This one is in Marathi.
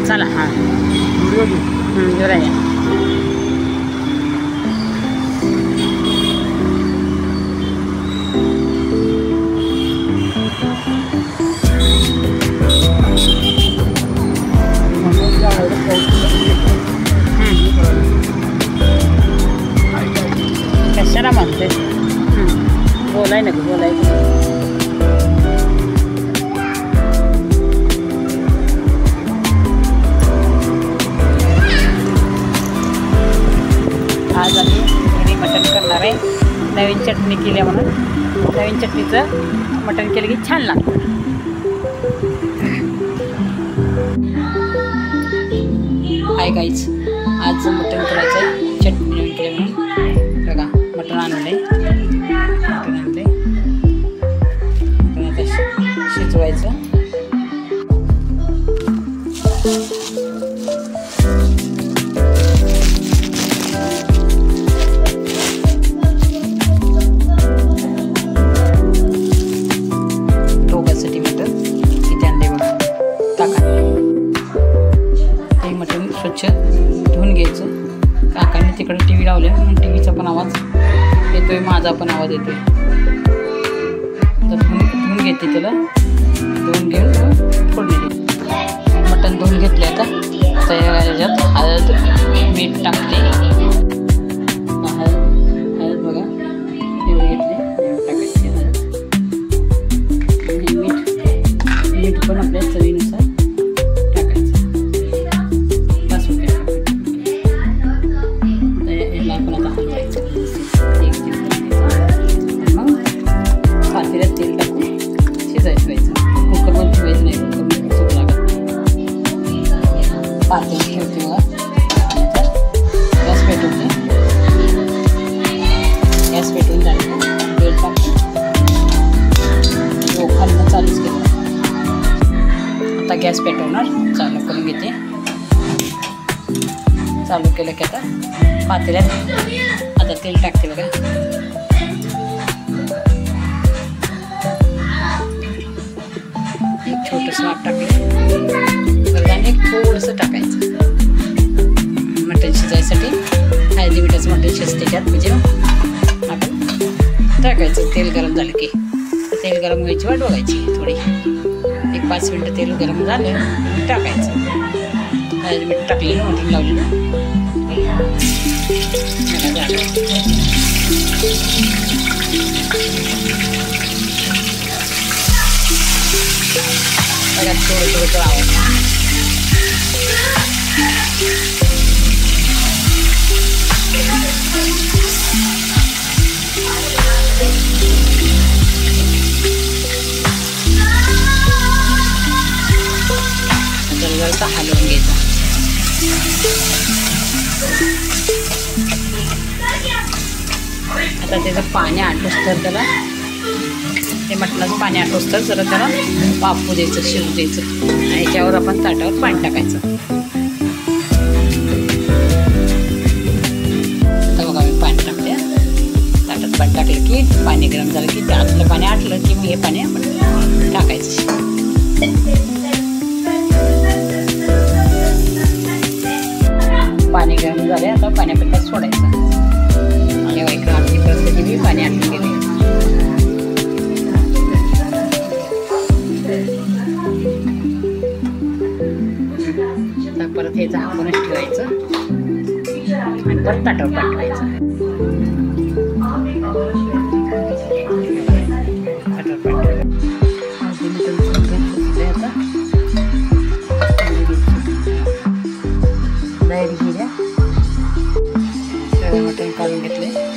चला हां जरा या कशाला म्हणते बोलाय नको बोलाय आज आम्ही घरी मटण करणार आहे. नवीन चटणी केली म्हणून नवीन चटणीचं मटण केलं की छान लागतं. हाय गाईज, आज मटण करायचं आहे. चटणी नवीन केली म्हणून बघा मटण आणलं आता शिजवायचं. दोघांसाठी मटण किती आणले बघा टाका. ते मटण स्वच्छ धुवून घ्यायचं. काकांनी तिकडे टी व्ही लावल्या म्हणून टी व्हीचा पण आवाज येतोय, माझा पण आवाज येतोय. तर धुवून घेते त्याला. धुवून घेऊन फोडणी देते. मटण धुवून घेतले आता याच्यात हळद मीठ टाकते. हळद बघा एवढी घेतली टाकायची. मीठ पण आपल्या चवीनुसार टाकायचं. बस याला आपण आता हलवायचं. मग पातेल्यात तेल टाकून शिजायचं व्हायचं. कुकरमध्ये ठेवायचं नाही, कुकरमध्ये चव लागत नाही. पातेल्यात ठेवते बघा. गॅस पेटवते. गॅस पेटवून झालं तेल टाकते. खालनं चालूच केलं. आता गॅस पेटवणार चालू करून घेते. चालू केलं की आता पातेल्यात आता तेल टाकते बघा. एक छोटंसं वाफ टाकलं बघा आणि एक थोडंसं टाकायचं मटण शिजायसाठी. हळदी मिठाचं मटण शिजते त्यात म्हणजे आपण टाकायचं. तेल गरम झालं की तेल गरम व्हायची वाट बघायची. थोडी 1-5 मिनटं तेल गरम झालं टाकायचं. हळद मीठ टाकलेलं मटण लावलेलं बघा थोडं थोडं तळावं. जरासा हलवून घ्यायचा. आता त्याचं पाणी आटोस तर त्याला ते मटणाचं पाणी आटोस तर जरा त्याला वाफू द्यायचं, शिजू द्यायचं. आणि याच्यावर आपण ताटावर पाणी टाकायचं. आता बघा मी पाणी टाकते. ताटात पाणी टाकलं की पाणी गरम झालं की ते आतलं पाणी आटलं की मग हे पाणी आपण टाकायचं. पाणी गरम झाले. आता पाण्यापेक्षा सोडायचं. आणि इकडं आमची परिस्थिती बी पाणी आटून गेली. परत हे झाकूनच ठेवायचं आणि परत ताटावर पाठवायचं. आता मटण काढून घेतले.